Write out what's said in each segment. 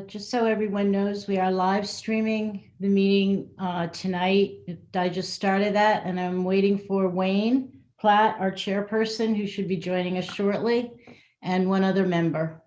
Just so everyone knows, we are live streaming the meeting tonight. I just started that, and I'm waiting for Wayne Platt, our chairperson, who should be joining us shortly, and one other member.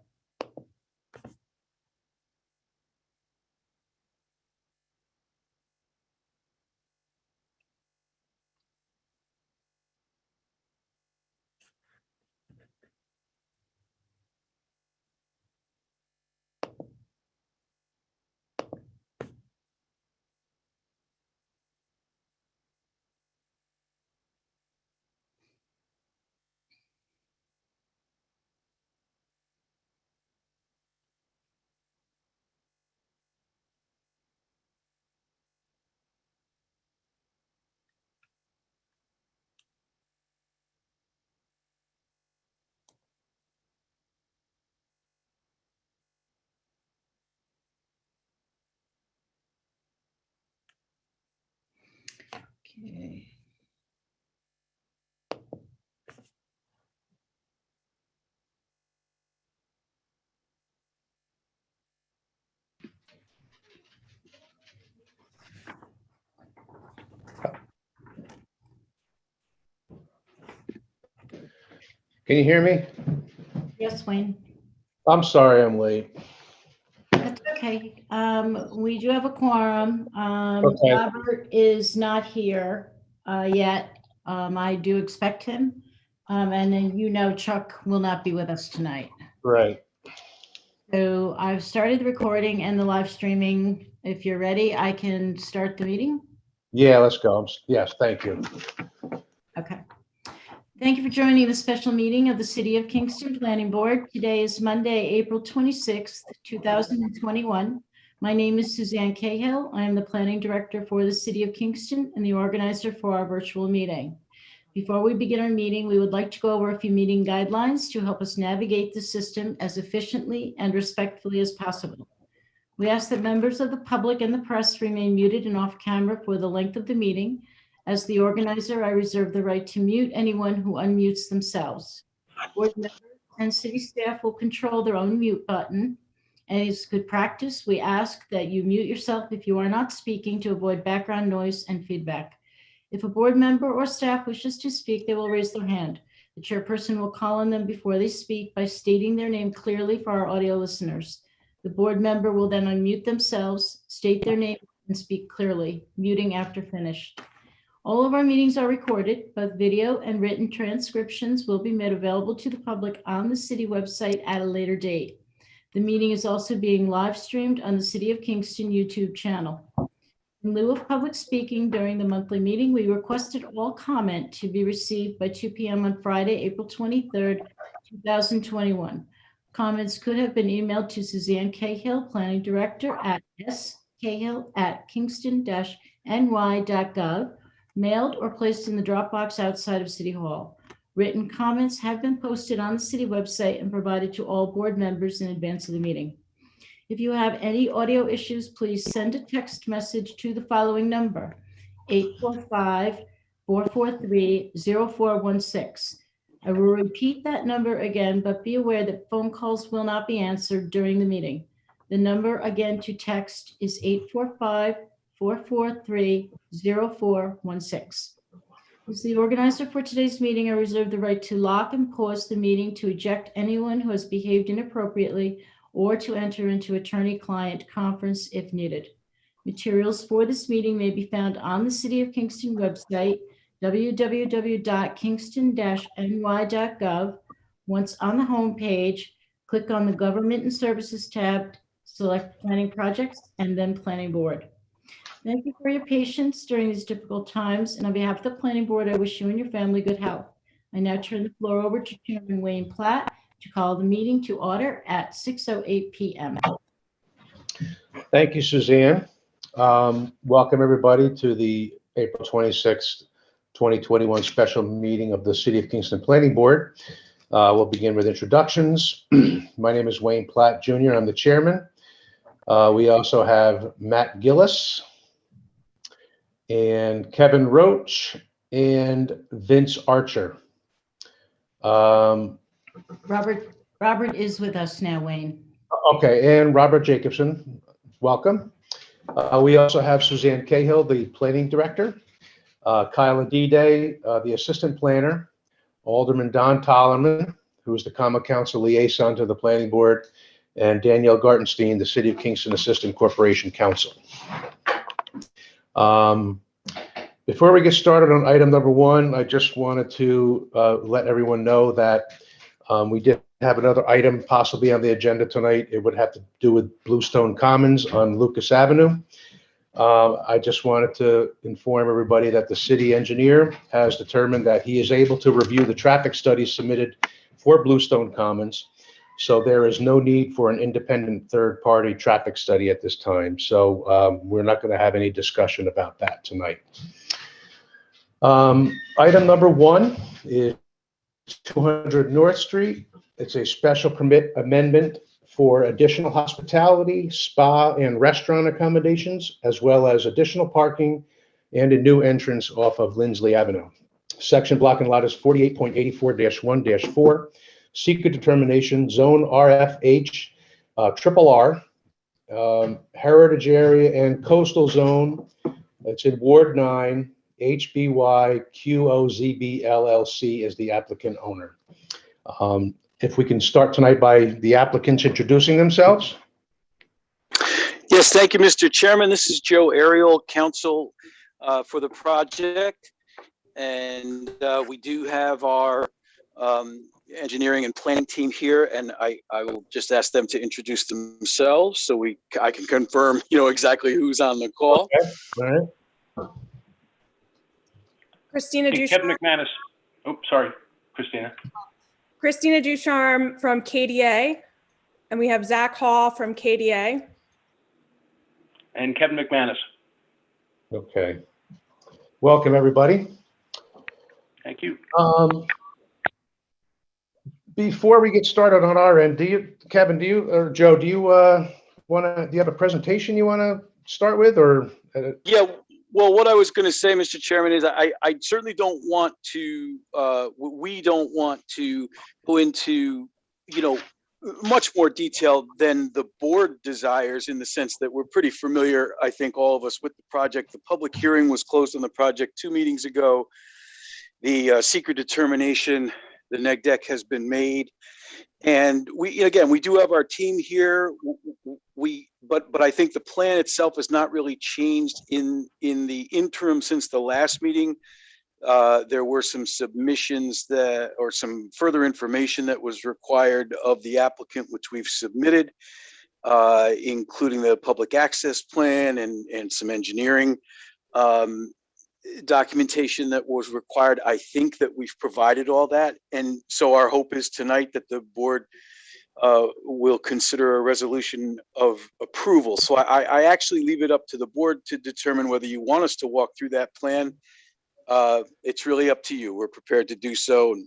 Okay. Can you hear me? Yes, Wayne. I'm sorry I'm late. That's okay. We do have a quorum. Okay. Robert is not here yet. I do expect him. And then Chuck will not be with us tonight. Right. So I've started the recording and the live streaming. If you're ready, I can start the meeting. Yeah, let's go. Yes, thank you. Okay. Thank you for joining the special meeting of the City of Kingston Planning Board. Today is Monday, April 26th, 2021. My name is Suzanne Cahill. I am the Planning Director for the City of Kingston and the organizer for our virtual meeting. Before we begin our meeting, we would like to go over a few meeting guidelines to help us navigate the system as efficiently and respectfully as possible. We ask that members of the public and the press remain muted and off camera for the length of the meeting. As the organizer, I reserve the right to mute anyone who unmutes themselves. Board members and city staff will control their own mute button. And it's good practice. We ask that you mute yourself if you are not speaking to avoid background noise and feedback. If a board member or staff wishes to speak, they will raise their hand. The chairperson will call on them before they speak by stating their name clearly for our audio listeners. The board member will then unmute themselves, state their name, and speak clearly, muting after finished. All of our meetings are recorded. Both video and written transcriptions will be made available to the public on the city website at a later date. The meeting is also being live streamed on the City of Kingston YouTube channel. In lieu of public speaking during the monthly meeting, we requested all comment to be received by 2 p.m. on Friday, April 23rd, 2021. Comments could have been emailed to Suzanne Cahill, Planning Director at scahill@kingston-ny.gov, mailed or placed in the drop box outside of City Hall. Written comments have been posted on the city website and provided to all board members in advance of the meeting. If you have any audio issues, please send a text message to the following number, 845-443-0416. I will repeat that number again, but be aware that phone calls will not be answered during the meeting. The number again to text is 845-443-0416. As the organizer for today's meeting, I reserve the right to lock and pause the meeting to eject anyone who has behaved inappropriately or to enter into attorney-client conference if needed. Materials for this meeting may be found on the City of Kingston website, www.kingston-ny.gov. Once on the home page, click on the Government and Services tab, select Planning Projects, and then Planning Board. Thank you for your patience during these difficult times, and on behalf of the Planning Board, I wish you and your family good health. I now turn the floor over to Chairman Wayne Platt to call the meeting to order at 6:08 p.m. Thank you, Suzanne. Welcome, everybody, to the April 26th, 2021 special meeting of the City of Kingston Planning Board. We'll begin with introductions. My name is Wayne Platt, Jr. I'm the chairman. We also have Matt Gillis and Kevin Roach and Vince Archer. Robert is with us now, Wayne. Okay, and Robert Jacobson, welcome. We also have Suzanne Cahill, the planning director, Kyle Adide, the assistant planner, Alderman Don Tollerman, who is the common council liaison to the planning board, and Danielle Gartenstein, the City of Kingston Assistant Corporation Counsel. Before we get started on item number one, I just wanted to let everyone know that we did have another item possibly on the agenda tonight. It would have to do with Bluestone Commons on Lucas Avenue. I just wanted to inform everybody that the city engineer has determined that he is able to review the traffic studies submitted for Bluestone Commons. So there is no need for an independent third-party traffic study at this time. So we're not going to have any discussion about that tonight. Item number one is 200 North Street. It's a special permit amendment for additional hospitality, spa, and restaurant accommodations, as well as additional parking and a new entrance off of Linsley Avenue. Section block and lot is 48.84-1-4. Seeker determination, zone RFH, triple R, heritage area and coastal zone. It's in Ward 9, HBY QOZB LLC is the applicant owner. If we can start tonight by the applicants introducing themselves. Yes, thank you, Mr. Chairman. This is Joe Ariel, counsel for the project. And we do have our engineering and planning team here, and I will just ask them to introduce themselves so I can confirm, exactly who's on the call. Okay. All right. Christina Hey, Ducharme. Kevin McManus. Oh, sorry, Christina. Christina Ducharme from KDA, and we have Zach Hall from KDA. And Kevin McManus. Okay. Welcome, everybody. Thank you. Before we get started on our end, Kevin, or Joe, do you have a presentation you want to start with, or? Yeah, well, what I was going to say, Mr. Chairman, is I certainly don't want to, we don't want to go into, much more detail than the board desires, in the sense that we're pretty familiar, I think, all of us, with the project. The public hearing was closed on the project 2 meetings ago. The secret determination, the neg deck, has been made. And we do have our team here. But I think the plan itself has not really changed in the interim since the last meeting. There were some submissions or some further information that was required of the applicant, which we've submitted, including the public access plan and some engineering documentation that was required. I think that we've provided all that. And so our hope is tonight that the board will consider a resolution of approval. So I actually leave it up to the board to determine whether you want us to walk through that plan. It's really up to you. We're prepared to do so.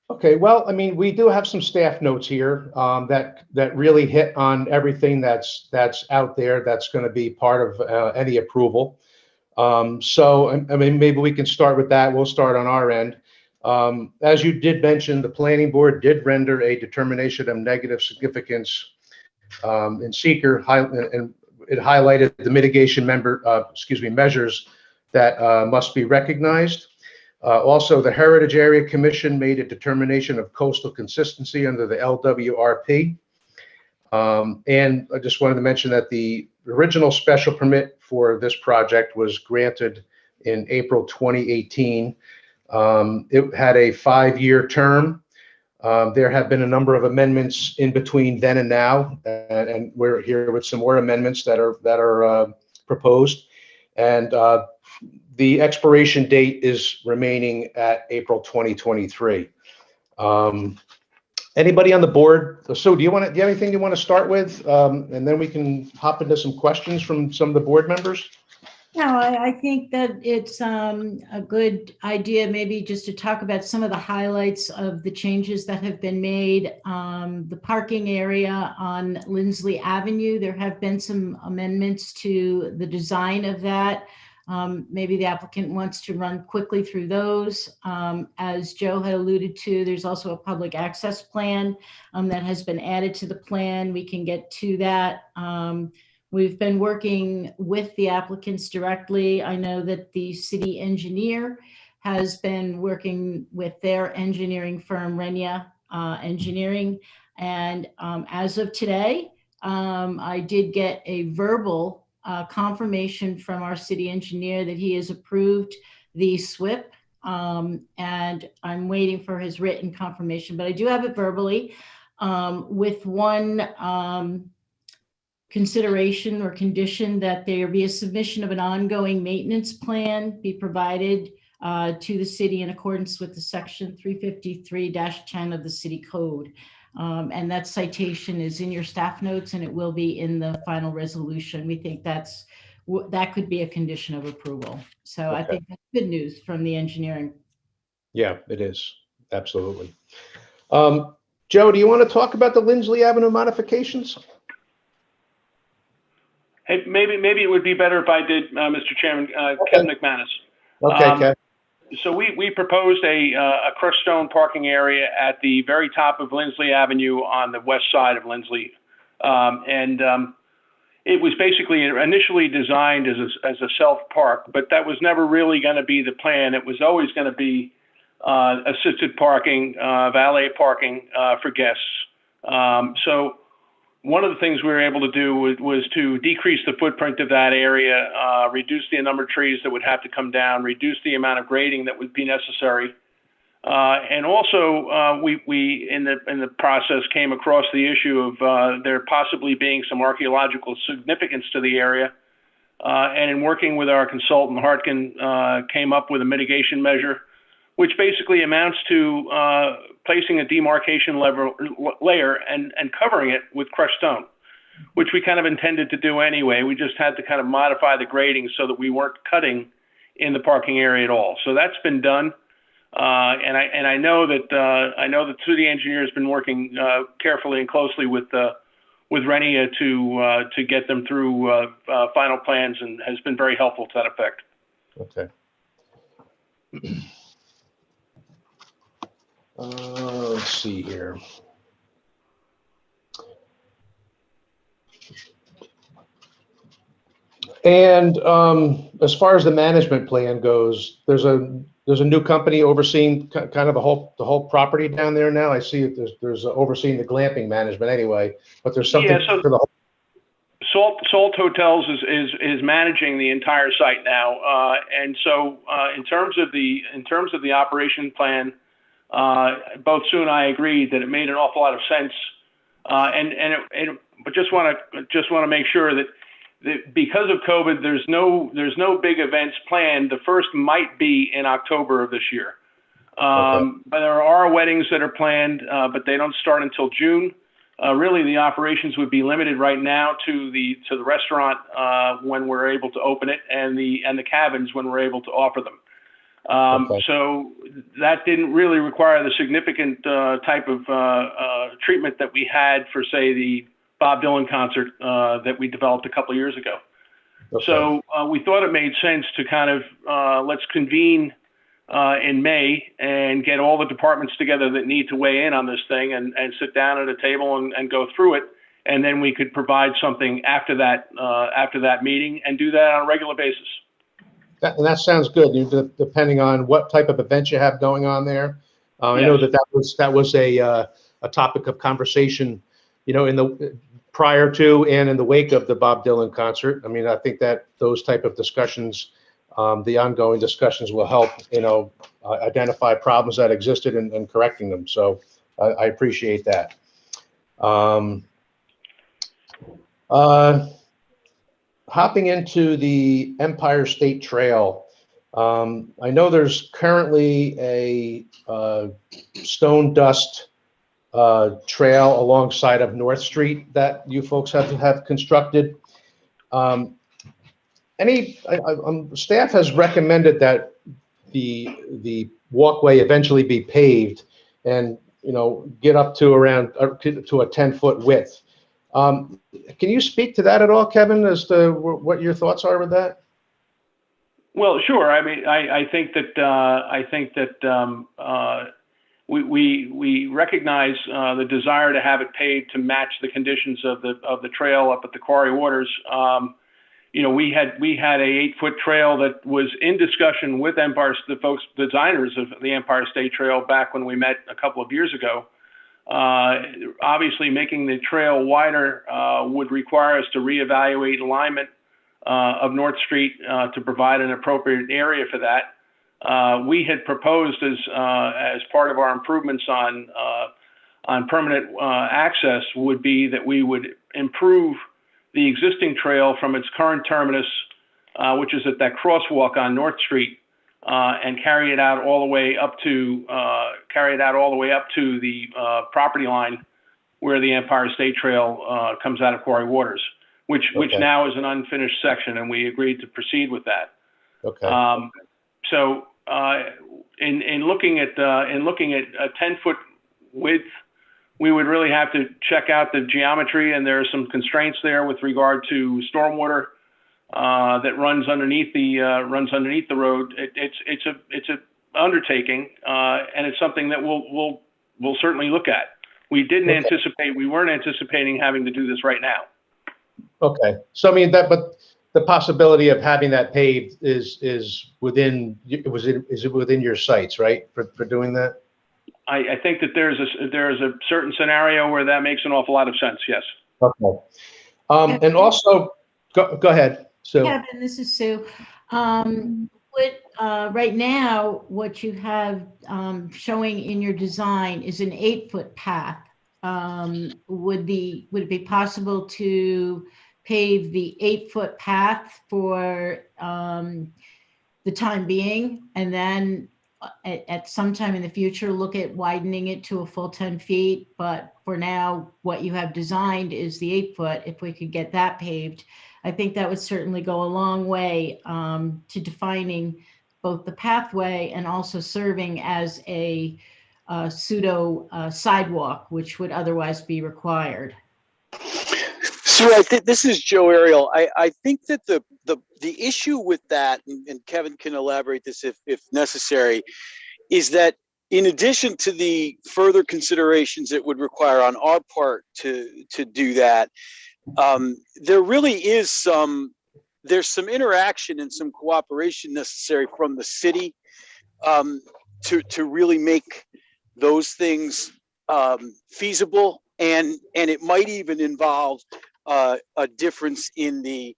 Okay, well, I mean, we do have some staff notes here that really hit on everything that's out there that's going to be part of any approval. So, I mean, maybe we can start with that. We'll start on our end. As you did mention, the planning board did render a determination of negative significance in seeker, and it highlighted the mitigation measures that must be recognized. Also, the Heritage Area Commission made a determination of coastal consistency under the LWRP. And I just wanted to mention that the original special permit for this project was granted in April 2018. It had a 5-year term. There have been a number of amendments in between then and now, and we're here with some more amendments that are proposed. And the expiration date is remaining at April 2023. Anybody on the board? So do you have anything you want to start with? And then we can hop into some questions from some of the board members. No, I think that it's a good idea, maybe just to talk about some of the highlights of the changes that have been made. The parking area on Linsley Avenue, there have been some amendments to the design of that. Maybe the applicant wants to run quickly through those. As Joe had alluded to, there's also a public access plan that has been added to the plan. We can get to that. We've been working with the applicants directly. I know that the city engineer has been working with their engineering firm, Renia Engineering. And as of today, I did get a verbal confirmation from our city engineer that he has approved the SWIP. And I'm waiting for his written confirmation, but I do have it verbally with one consideration or condition that there be a submission of an ongoing maintenance plan be provided to the city in accordance with the section 353-10 of the city code. And that citation is in your staff notes and it will be in the final resolution. We think that could be a condition of approval. So I think that's good news from the engineering. Yeah, it is. Absolutely. Joe, do you want to talk about the Linsley Avenue modifications? Hey, maybe it would be better if I did, Mr. Chairman, Kevin McManus. Okay, Kev. So we proposed a crushed stone parking area at the very top of Linsley Avenue on the west side of Linsley. It was basically initially designed as a self-park, but that was never really going to be the plan. It was always going to be assisted parking, valet parking for guests. So one of the things we were able to do was to decrease the footprint of that area, reduce the number of trees that would have to come down, reduce the amount of grading that would be necessary. And also, we in the process came across the issue of there possibly being some archaeological significance to the area. And in working with our consultant, Hutton, came up with a mitigation measure, which basically amounts to placing a demarcation layer and covering it with crushed stone, which we kind of intended to do anyway. We just had to kind of modify the grading so that we weren't cutting in the parking area at all. So that's been done. And I know that through the engineer has been working carefully and closely with Renia to get them through final plans and has been very helpful to that effect. Okay. Let's see here. And as far as the management plan goes, there's a new company overseeing kind of the whole property down there now. I see there's overseeing the glamping management anyway, but there's something for the whole. Salt Hotels is managing the entire site now, and so in terms of the operation plan. Both Sue and I agreed that it made an awful lot of sense, but just want to make sure that because of COVID, there's no big events planned. The first might be in October of this year, but there are weddings that are planned, but they don't start until June. Really, the operations would be limited right now to the restaurant when we're able to open it, and the cabins when we're able to offer them. So that didn't really require the significant type of treatment that we had for, say, the Bob Dylan concert that we developed a couple of years ago. Okay. So we thought it made sense to kind of let's convene in May and get all the departments together that need to weigh in on this thing and sit down at a table and go through it. And then we could provide something after that meeting and do that on a regular basis. And that sounds good. Depending on what type of event you have going on there, I know that was a topic of conversation, in the prior to and in the wake of the Bob Dylan concert. I mean, I think that those type of discussions, the ongoing discussions, will help identify problems that existed and correcting them. So I appreciate that. Hopping into the Empire State Trail, I know there's currently a stone dust trail alongside of North Street that you folks have constructed. Staff has recommended that the walkway eventually be paved and get up to around to a 10-foot width. Can you speak to that at all, Kevin, as to what your thoughts are with that? Well, sure. I mean, I think that we recognize the desire to have it paved to match the conditions of the trail up at the Quarry Waters. You know, we had a 8-foot trail that was in discussion with the designers of the Empire State Trail back when we met a couple of years ago. Obviously, making the trail wider would require us to reevaluate alignment of North Street to provide an appropriate area for that. We had proposed as part of our improvements on permanent access would be that we would improve the existing trail from its current terminus, which is at that crosswalk on North Street, and carry it out all the way up to the property line where the Empire State Trail comes out of Quarry Waters, which now is an unfinished section, and we agreed to proceed with that. Okay. So in looking at a 10-foot width, we would really have to check out the geometry, and there are some constraints there with regard to stormwater that runs underneath the road. It's a undertaking, and it's something that we'll certainly look at. We weren't anticipating having to do this right now. Okay. So I mean but the possibility of having that paved is within your sights, right? For doing that? I think that there's a certain scenario where that makes an awful lot of sense. Yes. Okay. And also, go ahead, Sue. Kevin, this is Sue. Right now, what you have showing in your design is an 8-foot path. Would it be possible to pave the 8-foot path for the time being, and then at some time in the future look at widening it to a full 10 feet? But for now, what you have designed is the 8-foot. If we could get that paved, I think that would certainly go a long way to defining both the pathway and also serving as a pseudo sidewalk, which would otherwise be required. So I think this is Joe Ariel. I think that the issue with that, and Kevin can elaborate this if necessary, is that in addition to the further considerations it would require on our part to do that, there really is some interaction and some cooperation necessary from the city to really make those things feasible, and it might even involve a difference in the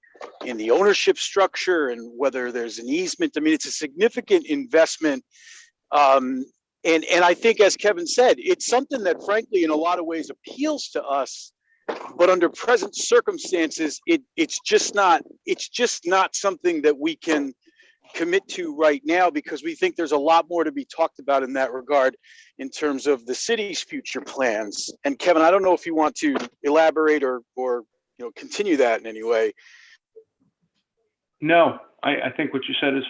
ownership structure and whether there's an easement. I mean, it's a significant investment. And I think, as Kevin said, it's something that frankly, in a lot of ways appeals to us, but under present circumstances, it's just not something that we can commit to right now, because we think there's a lot more to be talked about in that regard in terms of the city's future plans. And Kevin, I don't know if you want to elaborate or continue that in any way. No, I think what you said is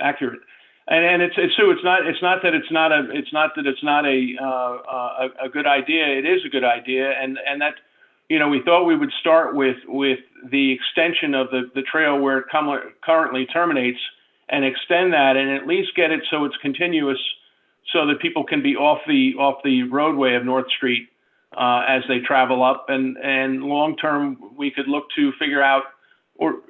accurate, and it's Sue. It's not that it's not a good idea. It is a good idea, and that, we thought we would start with the extension of the trail where it currently terminates, and extend that, and at least get it so it's continuous, so that people can be off the roadway of North Street as they travel up, and long term we could look to figure out, or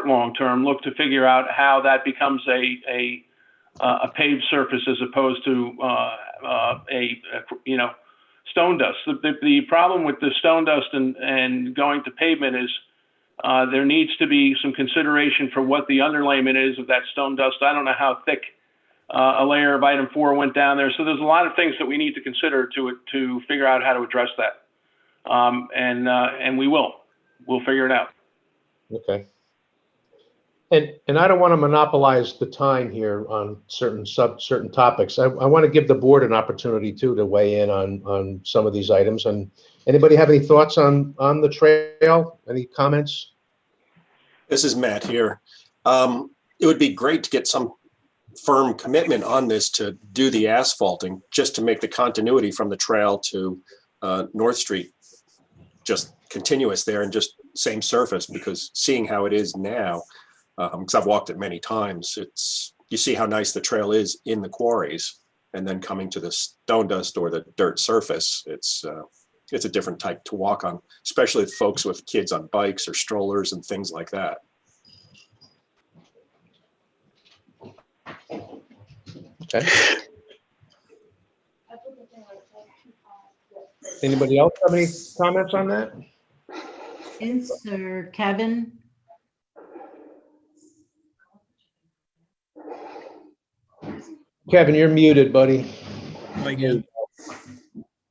long term look to figure out how that becomes a paved surface as opposed to stone dust. The problem with the stone dust and going to pavement is there needs to be some consideration for what the underlayment is of that stone dust. I don't know how thick a layer of item 4 went down there. So there's a lot of things that we need to consider to figure out how to address that. And we'll figure it out. Okay. And I don't want to monopolize the time here on certain topics. I want to give the board an opportunity too to weigh in on some of these items. And anybody have any thoughts on the trail? Any comments? This is Matt here. It would be great to get some firm commitment on this to do the asphalting, just to make the continuity from the trail to North Street just continuous there and just same surface, because seeing how it is now, because I've walked it many times. You see how nice the trail is in the quarries, and then coming to the stone dust or the dirt surface, it's a different type to walk on, especially with folks with kids on bikes or strollers and things like that. Okay. Anybody else have any comments on that? Vince or Kevin? Kevin, you're muted, buddy. Again.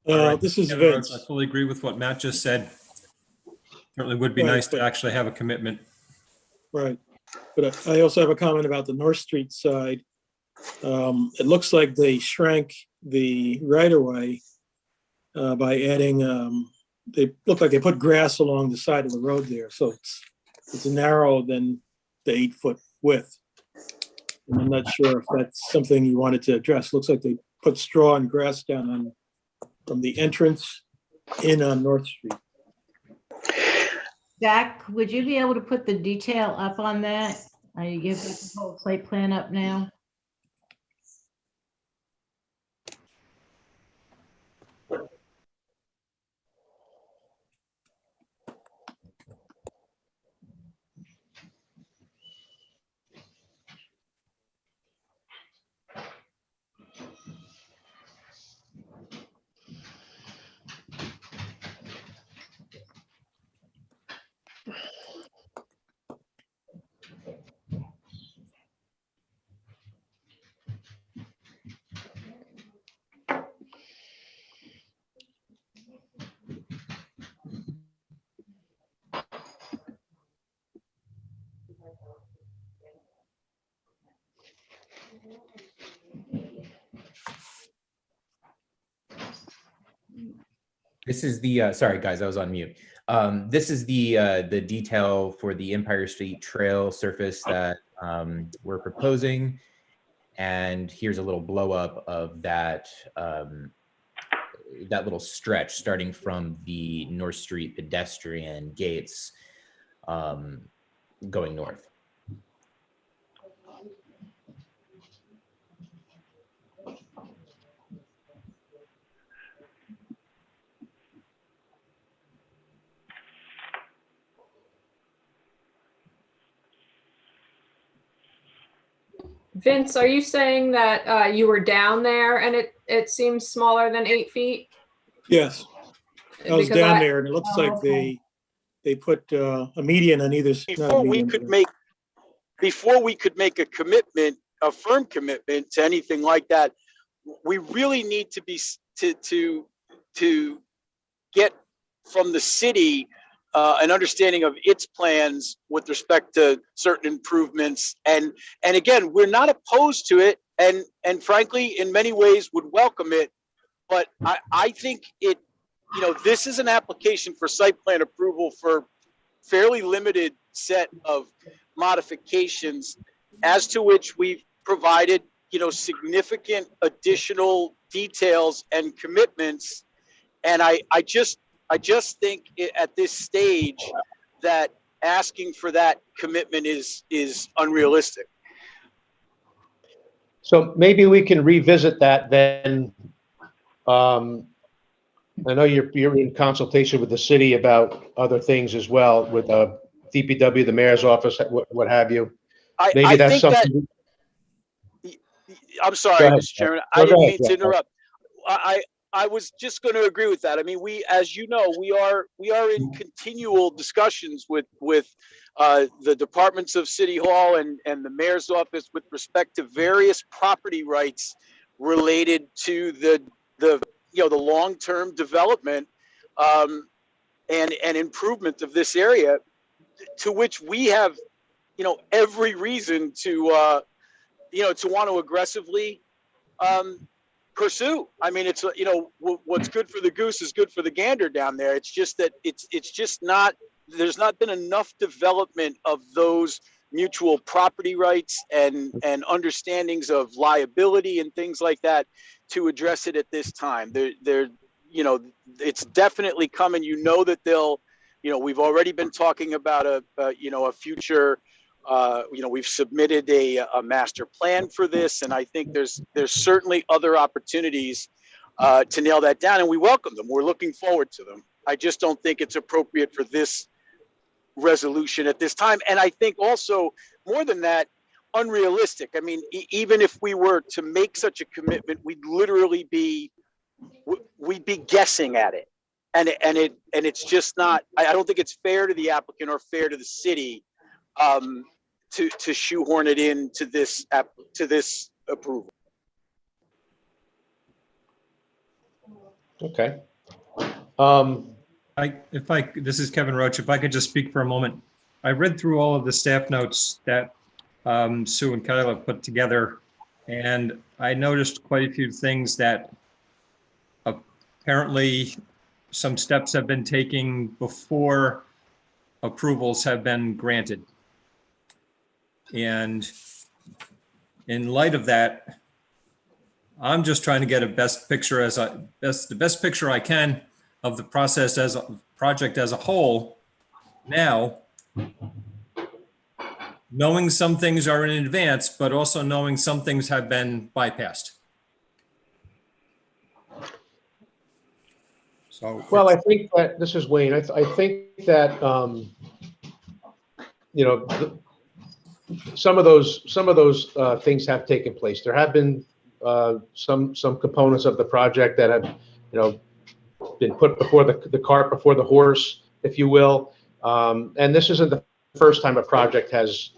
This is Kevin Vince. Rhodes, I fully agree with what Matt just said. Certainly would be Right, nice to but- actually have a commitment. Right. But I also have a comment about the North Street side. It looks like they shrank the right of way by adding, they look like they put grass along the side of the road there. So it's narrower than the 8-foot width. And I'm not sure if that's something you wanted to address. Looks like they put straw and grass down from the entrance in on North Street. Zach, would you be able to put the detail up on that? Are you giving the whole site plan up now? This is the, sorry guys, I was on mute. This is the detail for the Empire Street Trail surface that we're proposing. And here's a little blow up of that, that little stretch starting from the North Street pedestrian gates going north. Vince, are you saying that you were down there and it seems smaller than 8 feet? Yes, I was Because down there and it looks Oh, like okay. they put a median on either. not a Before we median, could but- make, before we could make a commitment, a firm commitment to anything like that, we really need to be, to get from the city an understanding of its plans with respect to certain improvements. And again, we're not opposed to it. And frankly, in many ways would welcome it. But I think it, you know, this is an application for site plan approval for fairly limited set of modifications as to which we've provided, you know, significant additional details and commitments. And I just think at this stage that asking for that commitment is unrealistic. So maybe we can revisit that then. I know you're in consultation with the city about other things as well, with DPW, the mayor's office, what have you. Maybe I that's think that, something. I'm sorry, Go ahead, Mr. Chairman, No, I go didn't ahead, mean to Jeff. interrupt. I was just going to agree with that. I mean, we, as you know, we are in continual discussions with the departments of City Hall and the mayor's office with respect to various property rights related to the you know, the long-term development and improvement of this area, to which we have, you know, every reason to you know, to want to aggressively pursue. I mean, it's, you know, what's good for the goose is good for the gander down there. It's just that it's just not, there's not been enough development of those mutual property rights and understandings of liability and things like that to address it at this time. They're, you know, it's definitely coming. You know that they'll, you know, we've already been talking about you know, a future We've submitted a master plan for this, and I think there's certainly other opportunities to nail that down, and we welcome them. We're looking forward to them. I just don't think it's appropriate for this resolution at this time. And I think also, more than that, unrealistic. I mean, even if we were to make such a commitment, we'd be guessing at it. And it's just not, I don't think it's fair to the applicant or fair to the city to shoehorn it into this approval. Okay. This is Kevin Roach. If I could just speak for a moment. I read through all of the staff notes that Sue and Kyla put together, and I noticed quite a few things that apparently some steps have been taken before approvals have been granted. And in light of that, I'm just trying to get a the best picture I can of the process as a project as a whole. Now, knowing some things are in advance, but also knowing some things have been bypassed. So, Well, I think that, this is Wayne, I think that, some of those things have taken place. There have been some components of the project that have, been put before the cart before the horse, if you will. And this isn't the first time a project has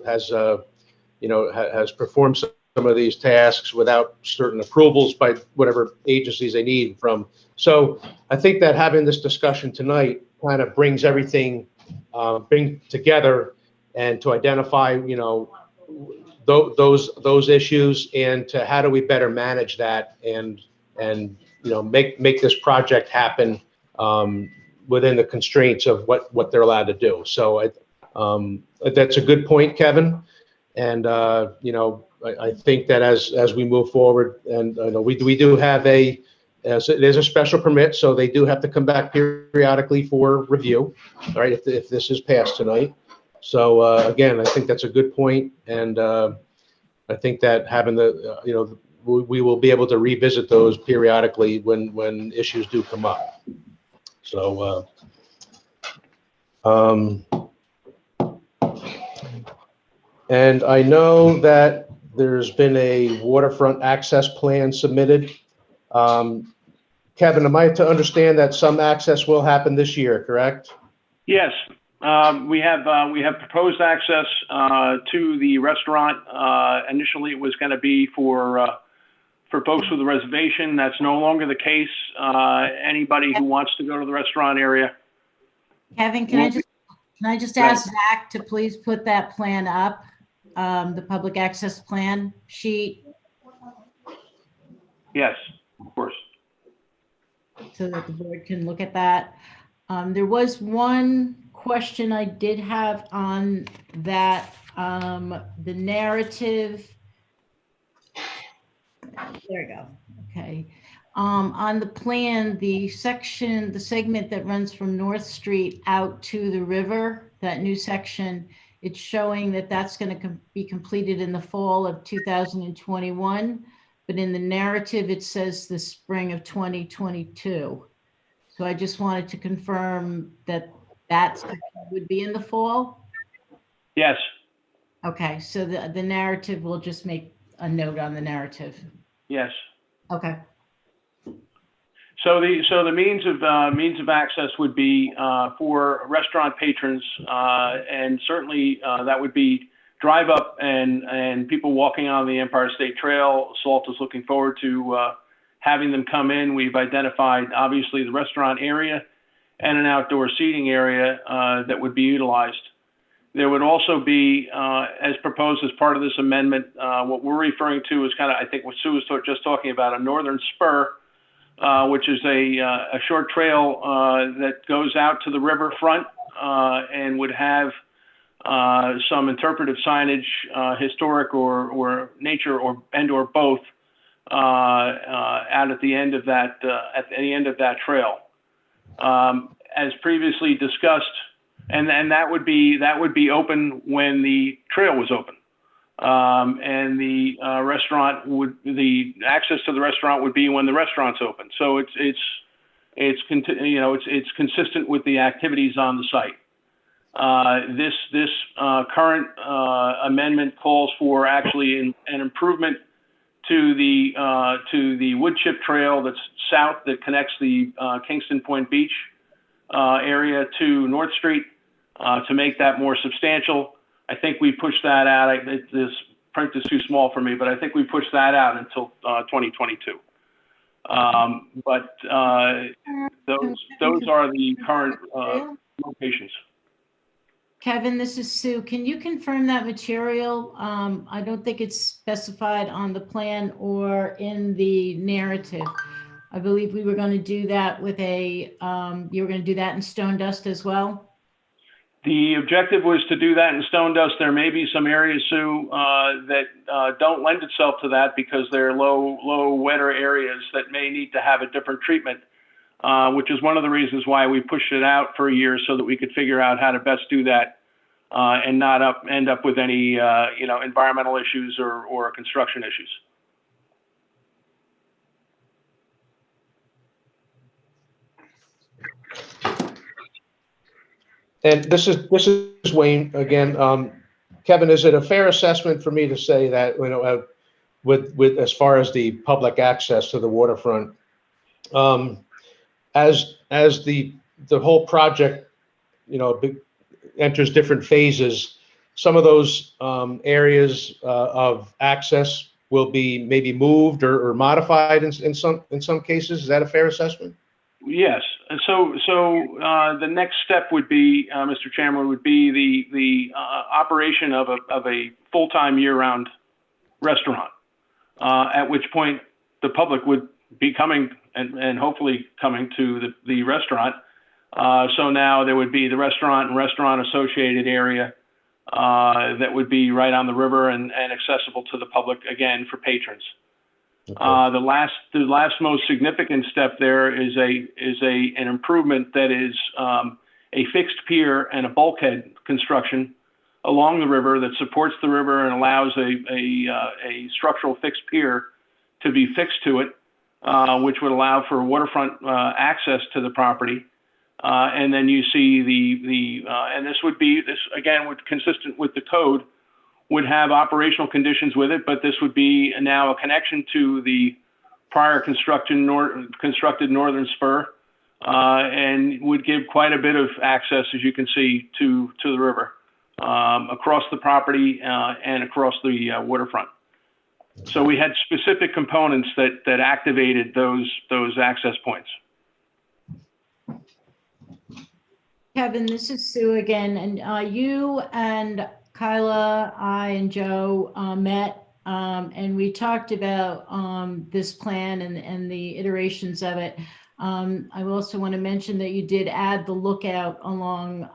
performed some of these tasks without certain approvals by whatever agencies they need from. So I think that having this discussion tonight kind of brings everything together and to identify, those issues, and to how do we better manage that and make this project happen within the constraints of what they're allowed to do. So that's a good point, Kevin. And I think that as we move forward, and we do have there's a special permit, so they do have to come back periodically for review, all right, if this is passed tonight. So again, I think that's a good point, and I think that having we will be able to revisit those periodically when issues do come up. So and I know that there's been a waterfront access plan submitted. Kevin, am I to understand that some access will happen this year, correct? Yes, we have proposed access to the restaurant. Initially, it was going to be for folks with a reservation. That's no longer the case. Anybody who wants to go to the restaurant area. Kevin, can I just ask Zach to please put that plan up, the public access plan sheet? Yes, of course. So that the board can look at that. There was one question I did have on that, the narrative. There we go. Okay. On the plan, the segment that runs from North Street out to the river, that new section, it's showing that that's going to be completed in the fall of 2021. But in the narrative, it says the spring of 2022. So I just wanted to confirm that section would be in the fall. Yes. Okay, so the narrative, will just make a note on the narrative. Yes. Okay. So the means of access would be for restaurant patrons, and certainly that would be drive up and people walking on the Empire State Trail. SALT is looking forward to having them come in. We've identified obviously the restaurant area and an outdoor seating area that would be utilized. There would also be, as proposed as part of this amendment, what we're referring to is kind of, I think what Sue was just talking about, a northern spur, which is a short trail that goes out to the riverfront and would have some interpretive signage, historic or nature or both, out at the end of that trail. As previously discussed, and that would be open when the trail was open. And the the access to the restaurant would be when the restaurant's open. So it's consistent with the activities on the site. This current amendment calls for actually an improvement to the wood chip trail that's south, that connects the Kingston Point Beach area to North Street, to make that more substantial. I think we pushed that out. This print is too small for me, but I think we pushed that out until 2022. But those are the current locations. Kevin, this is Sue. Can you confirm that material? I don't think it's specified on the plan or in the narrative. I believe we were going to do that with you were going to do that in stone dust as well? The objective was to do that in stone dust. There may be some areas, Sue, that don't lend itself to that because they're low, wetter areas that may need to have a different treatment, which is one of the reasons why we pushed it out for a year, so that we could figure out how to best do that and not end up with any environmental issues or construction issues. And this is Wayne again. Kevin, is it a fair assessment for me to say that, with as far as the public access to the waterfront, as the whole project, enters different phases, some of those areas of access will be maybe moved or modified in some cases? Is that a fair assessment? Yes. So the next step would be, Mr. Chairman, would be the operation of a full-time year-round restaurant, at which point the public would be coming and hopefully coming to the restaurant. So now there would be the restaurant and restaurant associated area that would be right on the river and accessible to the public, again, for patrons. Okay. The last most significant step there is an improvement that is a fixed pier and a bulkhead construction along the river that supports the river and allows a structural fixed pier to be fixed to it, which would allow for waterfront access to the property. And then you see and this again would consistent with the code, would have operational conditions with it, but this would be now a connection to the prior constructed northern spur, and would give quite a bit of access, as you can see, to the river, across the property and across the waterfront. So we had specific components that activated those access points. Kevin, this is Sue again, and you and Kyla, I, and Joe met, and we talked about this plan and the iterations of it. I also want to mention that you did add the lookout along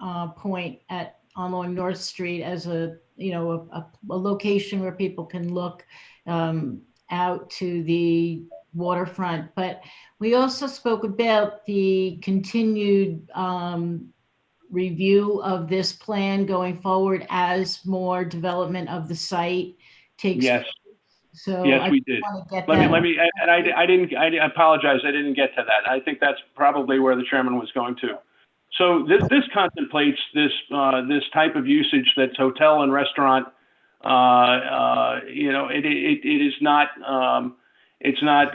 along North Street as a location where people can look out to the waterfront. But we also spoke about the continued review of this plan going forward as more development of the site takes place. So yes, we did. I apologize, I didn't get to that. I think that's probably where the chairman was going to. So this contemplates this type of usage that's hotel and restaurant. It's not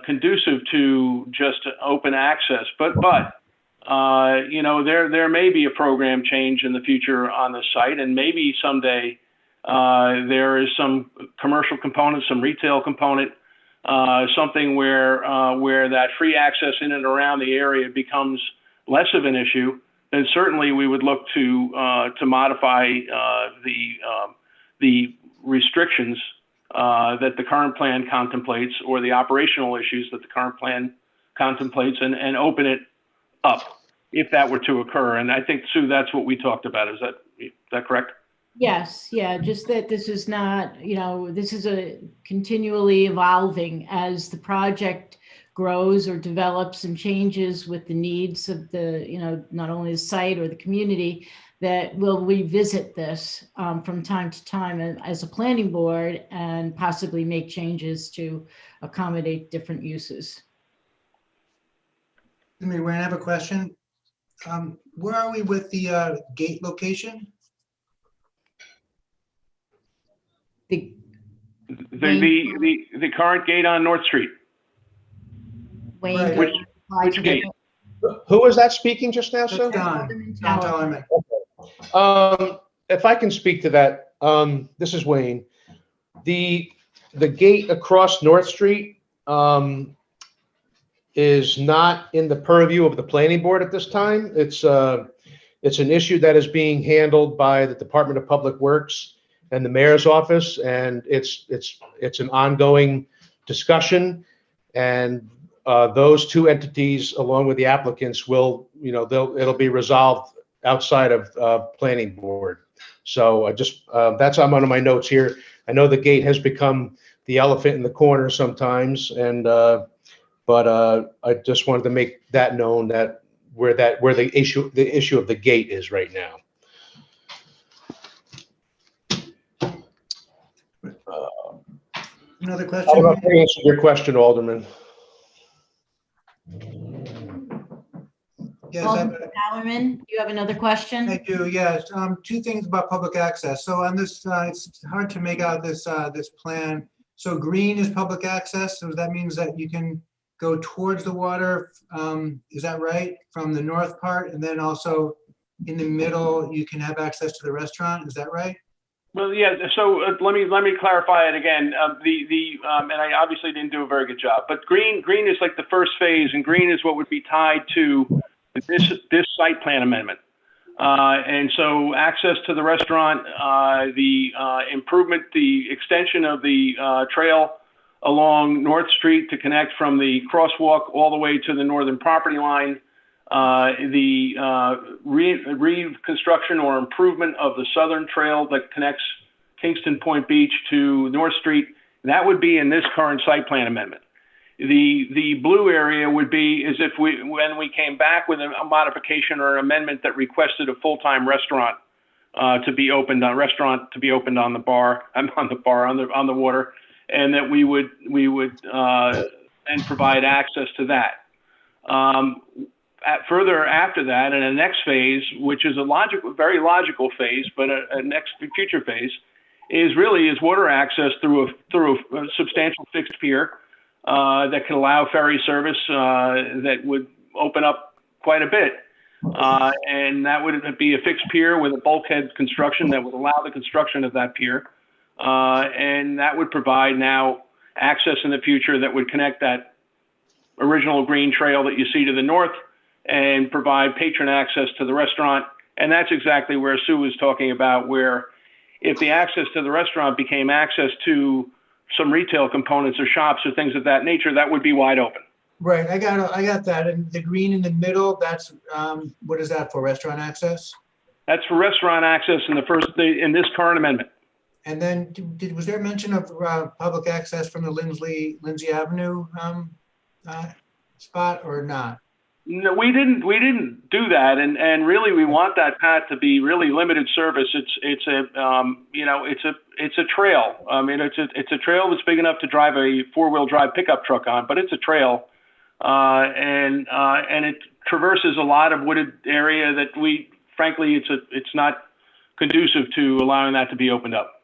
conducive to just open access, but there may be a program change in the future on the site, and maybe someday there is some commercial component, some retail component, something where that free access in and around the area becomes less of an issue. Then certainly we would look to modify the restrictions that the current plan contemplates, or the operational issues that the current plan contemplates, and open it up if that were to occur. And I think, Sue, that's what we talked about. Is that correct? Yes. Yeah. Just that this is not, this is a continually evolving as the project grows or develops and changes with the needs of the, not only the site or the community, that we'll revisit this from time to time as a planning board and possibly make changes to accommodate different uses. Mary Wayne, I have a question. Where are we with the gate location? The current gate on North Street. Wayne, Right. do you wanna reply Which to gate? Who was that speaking just now, sir? That's Don Tellerman. If I can speak to that, this is Wayne. The gate across North Street is not in the purview of the planning board at this time. It's an issue that is being handled by the Department of Public Works and the mayor's office, and it's an ongoing discussion. And those two entities, along with the applicants, will, it'll be resolved outside of planning board. So I just that's on one of my notes here. I know the gate has become the elephant in the corner sometimes, and but I just wanted to make that known, that where the issue of the gate is right now. Another I question? don't know if I answered your question, Alderman. Yes, Alderman Hallerman, you have another question? I do, yes. Two things about public access. So on this, it's hard to make out this plan. So green is public access, so that means that you can go towards the water, is that right? From the north part, and then also in the middle, you can have access to the restaurant, is that right? Well, yeah. So let me clarify it again. And I obviously didn't do a very good job. But green is like the first phase, and green is what would be tied to this site plan amendment. And so access to the restaurant, the improvement, the extension of the trail along North Street to connect from the crosswalk all the way to the northern property line. The reconstruction or improvement of the southern trail that connects Kingston Point Beach to North Street, that would be in this current site plan amendment. The blue area would be as if when we came back with a modification or an amendment that requested a full-time restaurant to be opened on the water, and that we would and provide access to that. Further after that, in the next phase, which is a very logical phase, but a next future phase, is water access through a substantial fixed pier that can allow ferry service that would open up quite a bit. And that would be a fixed pier with a bulkhead construction that would allow the construction of that pier. And that would provide now access in the future that would connect that original green trail that you see to the north and provide patron access to the restaurant. And that's exactly where Sue was talking about, where if the access to the restaurant became access to some retail components or shops or things of that nature, that would be wide open. Right, I got that. And the green in the middle, that's, what is that for, restaurant access? That's for restaurant access in this current amendment. And then was there mention of public access from the Lindsay Avenue spot or not? No, we didn't do that, and really we want that path to be really limited service. It's a trail. I mean, it's a trail that's big enough to drive a four-wheel drive pickup truck on, but it's a trail, and it traverses a lot of wooded area that frankly it's not conducive to allowing that to be opened up.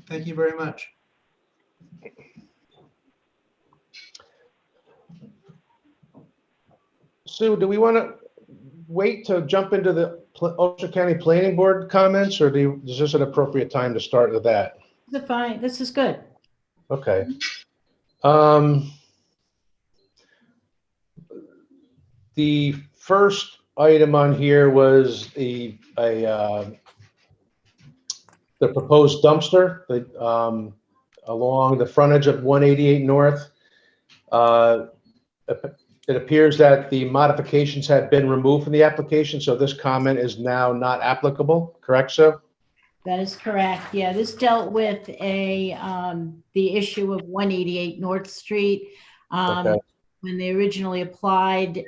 Thank you very much. Sue, do we want to wait to jump into the Ulster County Planning Board comments, or is this an appropriate time to start with that? Fine, this is good. Okay. The first item on here was the proposed dumpster along the frontage of 188 North. It appears that the modifications have been removed from the application, so this comment is now not applicable, correct, Sue? That is correct. Yeah, this dealt with the issue of 188 North Street. Okay. When they originally applied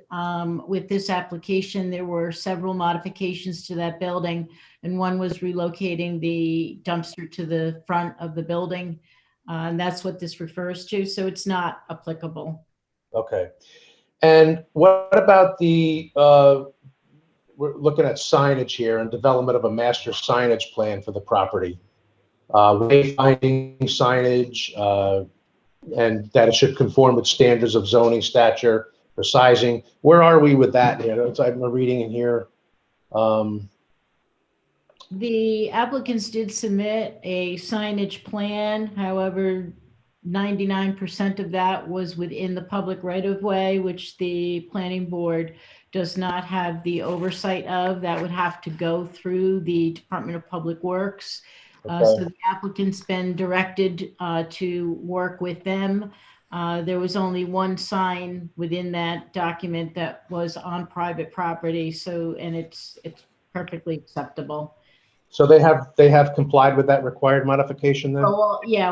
with this application, there were several modifications to that building, and one was relocating the dumpster to the front of the building. And that's what this refers to, so it's not applicable. Okay. And what about we're looking at signage here and development of a master signage plan for the property. Wayfinding signage, and that it should conform with standards of zoning stature or sizing. Where are we with that? You know, I'm reading in here. The applicants did submit a signage plan. However, 99% of that was within the public right-of-way, which the planning board does not have the oversight of. That would have to go through the Department of Public Works. So the applicant's been directed to work with them. There was only one sign within that document that was on private property, so, and it's perfectly acceptable. So they have complied with that required modification then? So, yeah,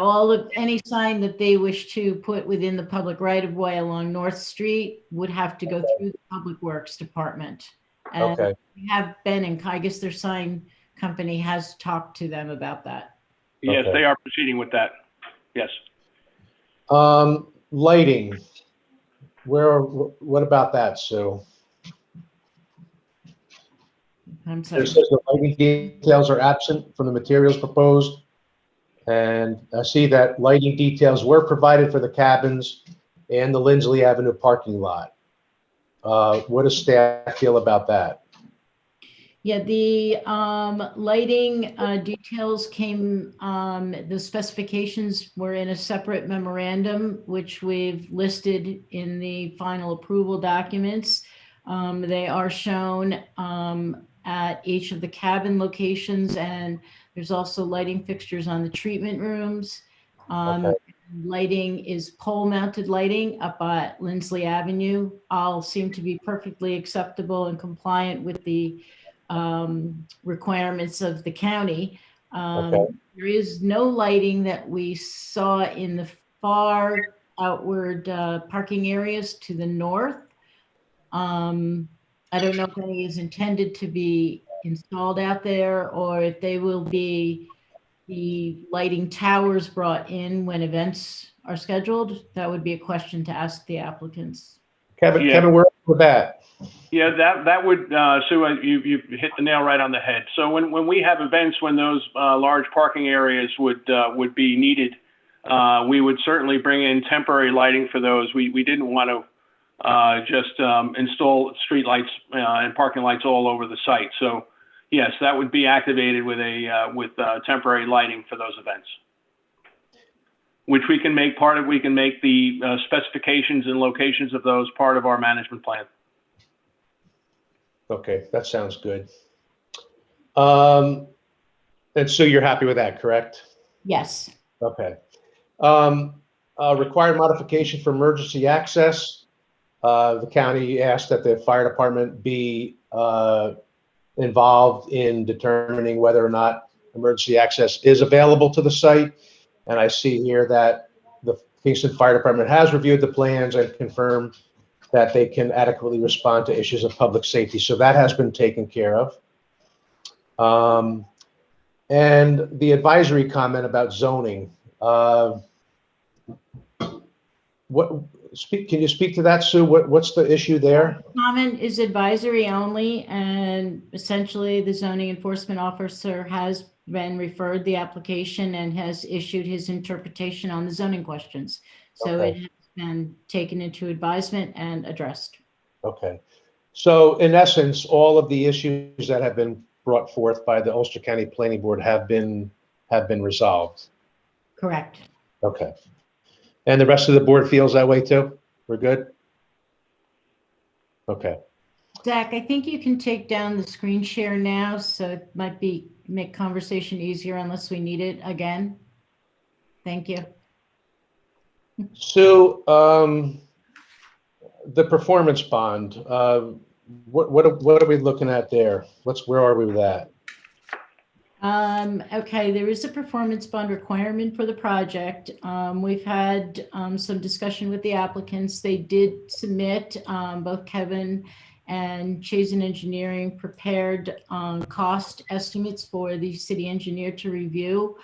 any sign that they wish to put within the public right-of-way along North Street would have to go through the Public Works Department. And Okay. we have been in, I guess their sign company has talked to them about that. Yes, Okay. they are proceeding with that. Yes. Lighting. What about that, Sue? I'm sorry. It says the lighting details are absent from the materials proposed. And I see that lighting details were provided for the cabins and the Linsley Avenue parking lot. What does staff feel about that? Yeah, the lighting details came, the specifications were in a separate memorandum, which we've listed in the final approval documents. They are shown at each of the cabin locations, and there's also lighting fixtures on the treatment rooms. Okay. Lighting is pole mounted lighting up at Linsley Avenue. All seem to be perfectly acceptable and compliant with the requirements of the county. Okay. There is no lighting that we saw in the far outward parking areas to the north. I don't know if any is intended to be installed out there, or if they will be the lighting towers brought in when events are scheduled. That would be a question to ask the applicants. Kevin, Yeah. Kevin, where are you with that? Yeah, that would, Sue, you hit the nail right on the head. So when we have events, when those large parking areas would be needed, we would certainly bring in temporary lighting for those. We didn't want to just install street lights and parking lights all over the site. So yes, that would be activated with temporary lighting for those events, which we can make part of. We can make the specifications and locations of those part of our management plan. Okay, that sounds good. And Sue, you're happy with that, correct? Yes. Okay. Required modification for emergency access. The county asked that the fire department be involved in determining whether or not emergency access is available to the site. And I see here that the Kingston Fire Department has reviewed the plans and confirmed that they can adequately respond to issues of public safety. So that has been taken care of. And the advisory comment about zoning. Can you speak to that, Sue? What's the issue there? Comment is advisory only, and essentially the zoning enforcement officer has been referred the application and has issued his interpretation on the zoning questions. So Okay. it has been taken into advisement and addressed. Okay. So in essence, all of the issues that have been brought forth by the Ulster County Planning Board have been resolved. Correct. Okay. And the rest of the board feels that way too? We're good? Okay. Zach, I think you can take down the screen share now, so it might make conversation easier unless we need it again. Thank you. Sue, the performance bond, what are we looking at there? Where are we with that? Okay, there is a performance bond requirement for the project. We've had some discussion with the applicants. They did submit, both Kevin and Chazen Engineering prepared cost estimates for the city engineer to review.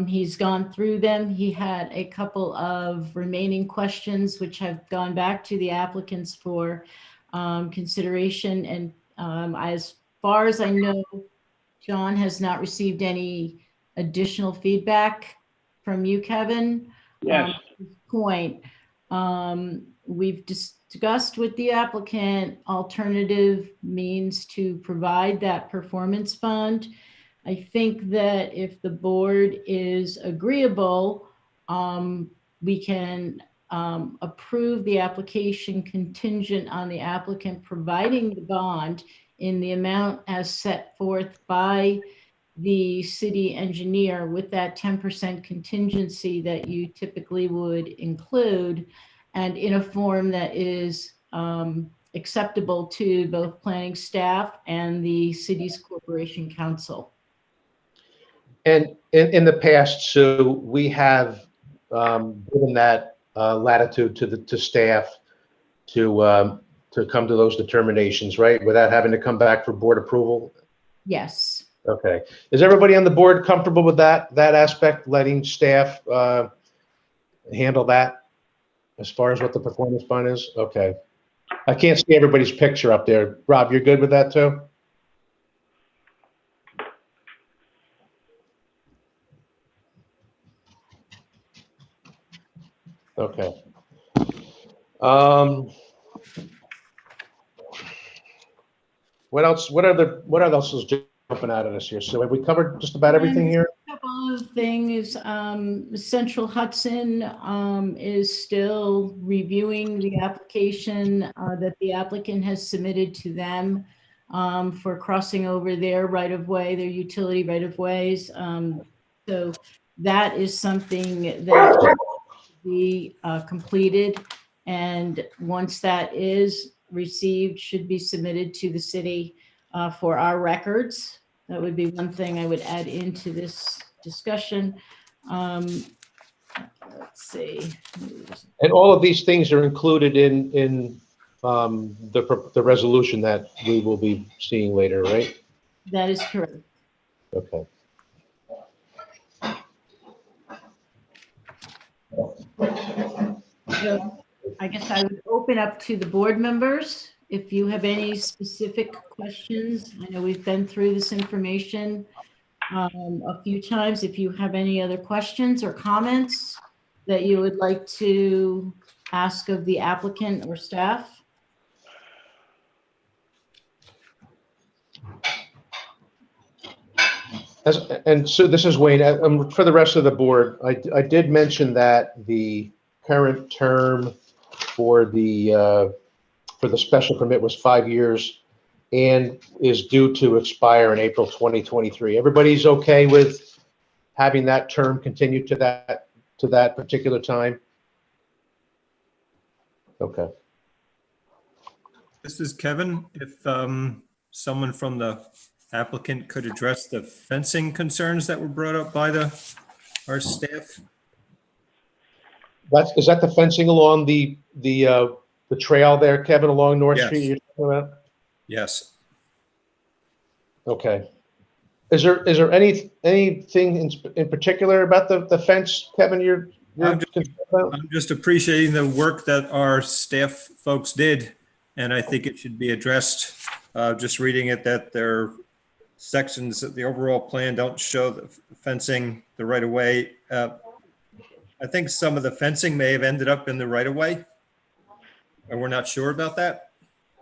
He's gone through them. He had a couple of remaining questions which have gone back to the applicants for consideration. And as far as I know, John has not received any additional feedback from you, Kevin. Yes. At this point, we've discussed with the applicant alternative means to provide that performance bond. I think that if the board is agreeable, we can approve the application contingent on the applicant providing the bond in the amount as set forth by the city engineer with that 10% contingency that you typically would include, and in a form that is acceptable to both planning staff and the city's corporation council. And in the past, Sue, we have given that latitude to staff to come to those determinations, right? Without having to come back for board approval? Yes. Okay. Is everybody on the board comfortable with that aspect, letting staff handle that as far as what the performance bond is? Okay. I can't see everybody's picture up there. Rob, you're good with that too? Okay. What else? What else is jumping out at us here? So have we covered just about everything here? A couple of things. Central Hudson is still reviewing the application that the applicant has submitted to them for crossing over their right-of-way, their utility right-of-ways. So that is something that will be completed, and once that is received, should be submitted to the city for our records. That would be one thing I would add into this discussion. Let's see. And all of these things are included in the resolution that we will be seeing later, right? That is correct. Okay. So I guess I would open up to the board members. If you have any specific questions, I know we've been through this information a few times. If you have any other questions or comments that you would like to ask of the applicant or staff. And so this is Wayne. For the rest of the board, I did mention that the current term for the special permit was 5 years and is due to expire in April 2023. Everybody's okay with having that term continue to that particular time? Okay. This is Kevin. If someone from the applicant could address the fencing concerns that were brought up by our staff. Is that the fencing along the trail there, Kevin, along North Yes. Street you're talking about? Yes. Okay. Is there anything in particular about the fence, Kevin, you're concerned about? I'm just appreciating the work that our staff folks did, and I think it should be addressed. Just reading it, that there are sections that the overall plan don't show the fencing the right of way. I think some of the fencing may have ended up in the right of way, and we're not sure about that.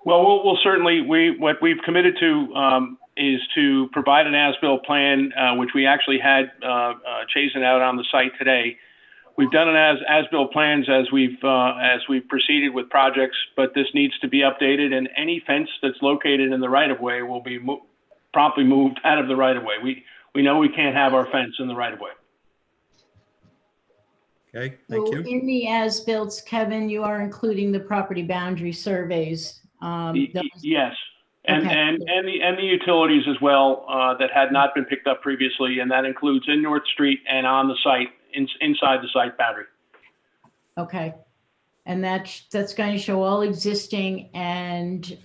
Well, we'll certainly, what we've committed to is to provide an as-built plan, which we actually had Chazen out on the site today. We've done an as-built plans as we've proceeded with projects, but this needs to be updated, and any fence that's located in the right-of-way will be promptly moved out of the right-of-way. We know we can't have our fence in the right-of-way. Okay, thank you. In the as-built, Kevin, you are including the property boundary surveys. Yes. And, Okay. and the utilities as well, that had not been picked up previously, and that includes in North Street and on the site, inside the site boundary. Okay. And that's going to show all existing and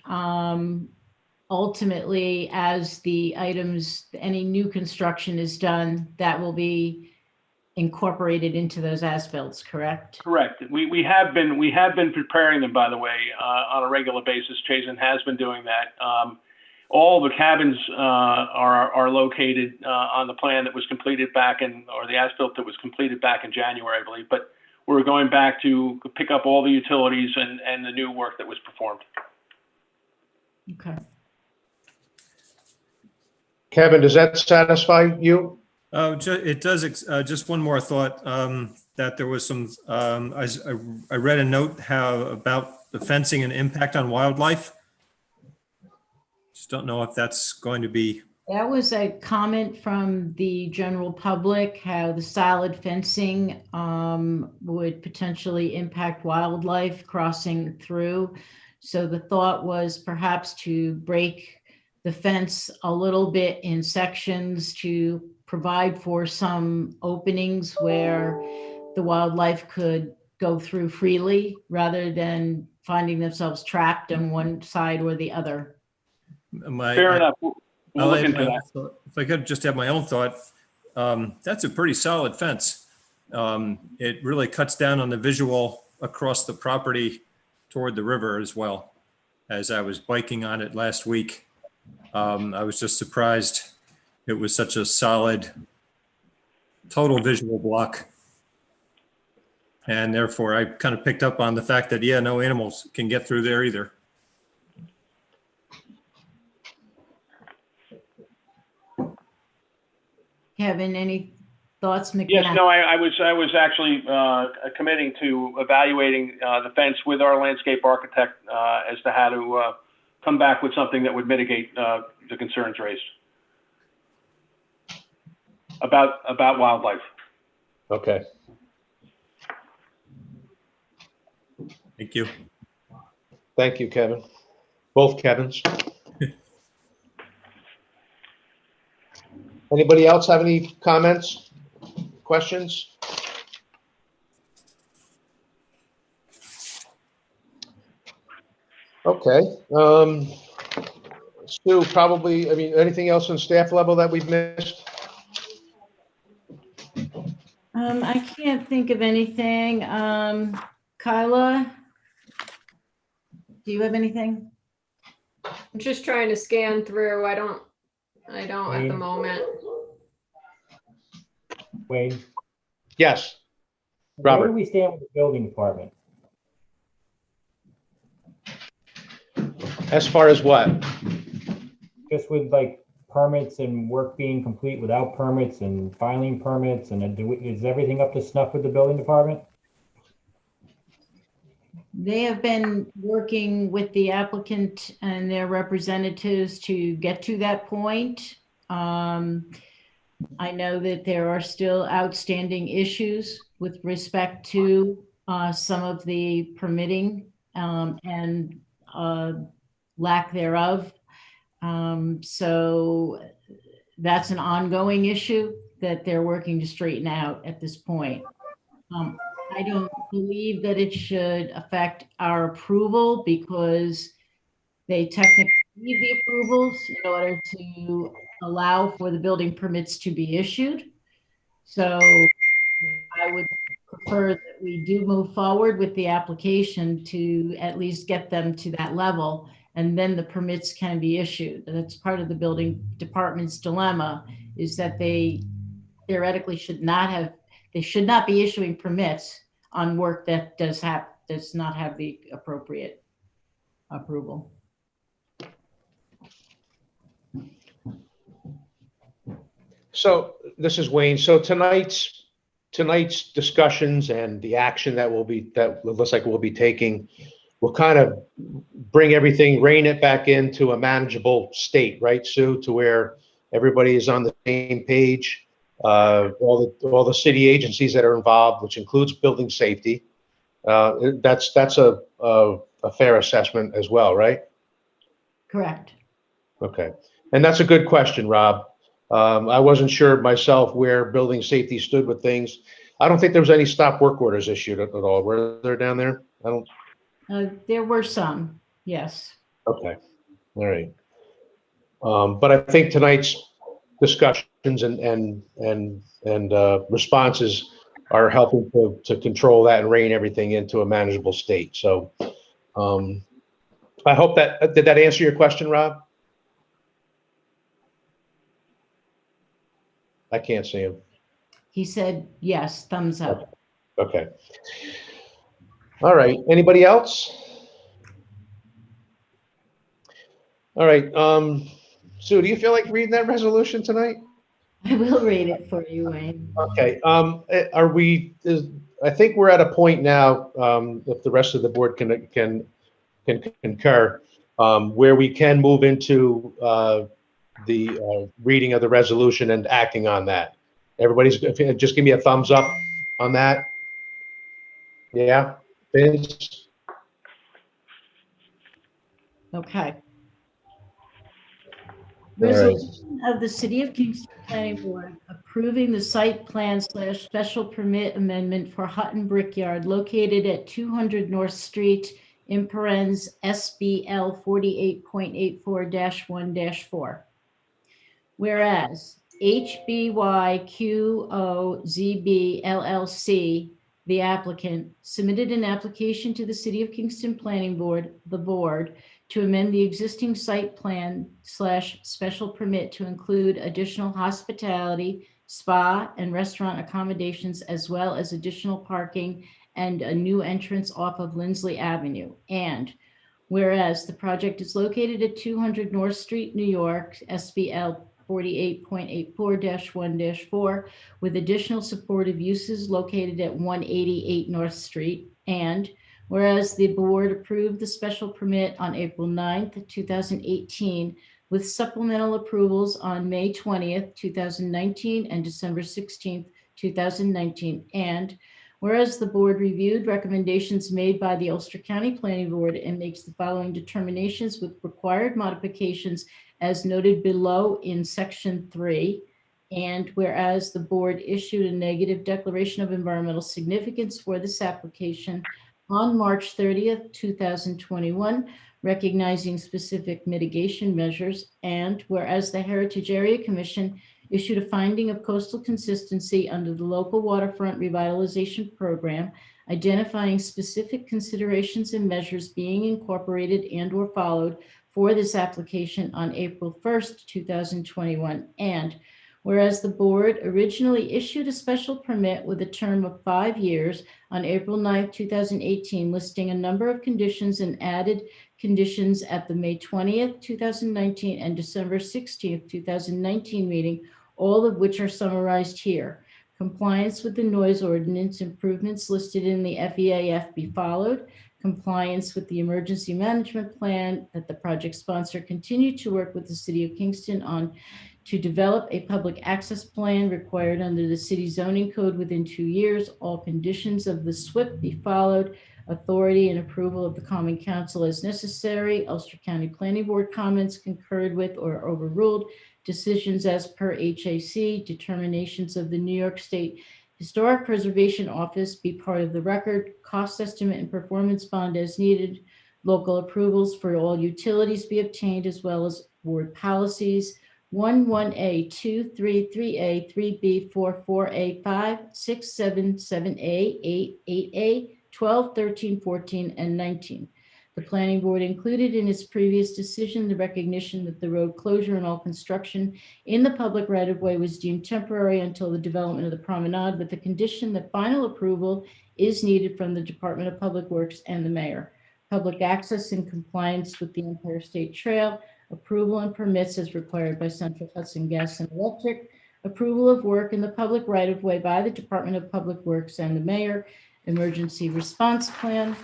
ultimately, as the items, any new construction is done, that will be incorporated into those as-bills, correct? Correct. We have been preparing them, by the way, on a regular basis. Chazen has been doing that. All the cabins are located on the plan that was completed back in, or the as-built that was completed back in January, I believe. But we're going back to pick up all the utilities and the new work that was performed. Okay. Kevin, does that satisfy you? It does. Just one more thought, that there was some, I read a note about the fencing and impact on wildlife. Just don't know if that's going to be. That was a comment from the general public, how the solid fencing would potentially impact wildlife crossing through. So the thought was perhaps to break the fence a little bit in sections to provide for some openings where the wildlife could go through freely rather than finding themselves trapped on one side or the other. Fair enough. We'll look into that. If I could just have my own thought, that's a pretty solid fence. It really cuts down on the visual across the property toward the river as well. As I was biking on it last week, I was just surprised it was such a solid total visual block. And therefore I kind of picked up on the fact that, yeah, no animals can get through there either. Kevin, any thoughts? Yes, no, I was actually committing to evaluating the fence with our landscape architect as to how to come back with something that would mitigate the concerns raised about wildlife. Okay. Thank you. Thank you, Kevin. Both Kevins. Anybody else have any comments, questions? Okay. Stu, probably, I mean, anything else on staff level that we've missed? I can't think of anything. Kyla, do you have anything? I'm just trying to scan through. I don't at the moment. Wayne, Yes. where Robert. do we stand with the building department? As far as what? Just with like permits and work being complete without permits and filing permits, and is everything up to snuff with the building department? They have been working with the applicant and their representatives to get to that point. I know that there are still outstanding issues with respect to some of the permitting and lack thereof. So that's an ongoing issue that they're working to straighten out at this point. I don't believe that it should affect our approval because they technically need the approvals in order to allow for the building permits to be issued. So I would prefer that we do move forward with the application to at least get them to that level, and then the permits can be issued. That's part of the building department's dilemma, is that they theoretically should not be issuing permits on work that does not have the appropriate approval. So this is Wayne. So tonight's discussions and the action that looks like we'll be taking will kind of bring everything, rein it back into a manageable state, right, Sue, to where everybody is on the same page. All the city agencies that are involved, which includes building safety. That's a fair assessment as well, right? Correct. Okay, and that's a good question, Rob. I wasn't sure myself where building safety stood with things. I don't think there was any stop work orders issued at all. Were there down there? I don't, There were some, yes. okay, all right. But I think tonight's discussions and responses are helping to control that and rein everything into a manageable state. So I hope that, did that answer your question, Rob? I can't see him. He said, yes, thumbs up. Okay. All right. Anybody else? All right. Sue, do you feel like reading that resolution tonight? I will read it for you, Wayne. Okay. I think we're at a point now, if the rest of the board can concur, where we can move into the reading of the resolution and acting on that. Everybody's, just give me a thumbs up on that. Yeah, Vince? Okay. All right. Resolution of the City of Kingston Planning Board approving the site plan / special permit amendment for Hutton Brickyard located at 200 North Street in parens SBL 48.84-1-4. Whereas HBYQOZB LLC, the applicant, submitted an application to the City of Kingston Planning Board, the board, to amend the existing site plan / special permit to include additional hospitality, spa, and restaurant accommodations, as well as additional parking and a new entrance off of Linsley Avenue. And whereas the project is located at 200 North Street, New York, SBL 48.84-1-4, with additional supportive uses located at 188 North Street. And whereas the board approved the special permit on April 9th, 2018, with supplemental approvals on May 20th, 2019, and December 16th, 2019. And whereas the board reviewed recommendations made by the Ulster County Planning Board and makes the following determinations with required modifications as noted below in section 3. And whereas the board issued a negative declaration of environmental significance for this application on March 30th, 2021, recognizing specific mitigation measures. And whereas the Heritage Area Commission issued a finding of coastal consistency under the local waterfront revitalization program, identifying specific considerations and measures being incorporated and or followed for this application on April 1st, 2021. And whereas the board originally issued a special permit with a term of 5 years on April 9th, 2018, listing a number of conditions and added conditions at the May 20th, 2019 and December 16th, 2019 meeting, all of which are summarized here. Compliance with the noise ordinance improvements listed in the FEAF be followed. Compliance with the emergency management plan that the project sponsor continue to work with the City of Kingston on to develop a public access plan required under the city zoning code within 2 years. All conditions of the SWIP be followed. Authority and approval of the Common Council as necessary. Ulster County Planning Board comments concurred with or overruled. Decisions as per HAC. Determinations of the New York State Historic Preservation Office be part of the record. Cost estimate and performance bond as needed. Local approvals for all utilities be obtained, as well as board policies. 11A, 2, 3, 3A, 3B, 4, 4A, 5, 6, 7, 7A, 8, 8A, 12, 13, 14, and 19. The planning board included in its previous decision the recognition that the road closure and all construction in the public right-of-way was deemed temporary until the development of the promenade, with the condition that final approval is needed from the Department of Public Works and the mayor. Public access in compliance with the Empire State Trail, approval and permits as required by Central Hudson Gas and Electric, approval of work in the public right-of-way by the Department of Public Works and the mayor, emergency response plan,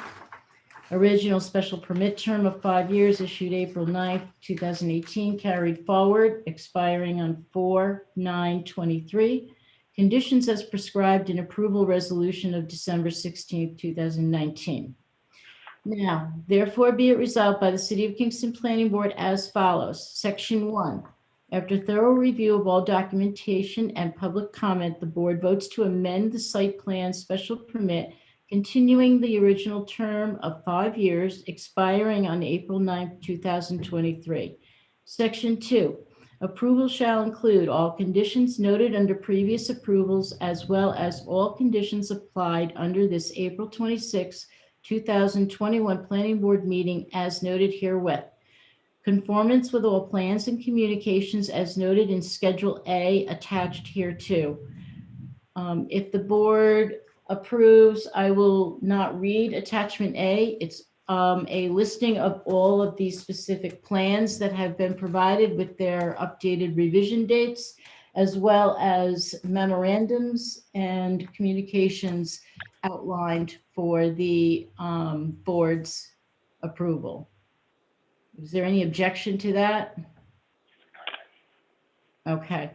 original special permit term of 5 years issued April 9th, 2018, carried forward, expiring on 4/9/23. Conditions as prescribed in approval resolution of December 16th, 2019. Now, therefore be it resolved by the City of Kingston Planning Board as follows. Section 1. After thorough review of all documentation and public comment, the board votes to amend the site plan special permit, continuing the original term of 5 years, expiring on April 9, 2023. Section 2. Approval shall include all conditions noted under previous approvals, as well as all conditions applied under this April 26, 2021 Planning Board meeting as noted herewith. Conformance with all plans and communications as noted in Schedule A attached hereto. If the board approves, I will not read Attachment A. It's a listing of all of these specific plans that have been provided with their updated revision dates, as well as memorandums and communications outlined for the board's approval. Is there any objection to that? Okay.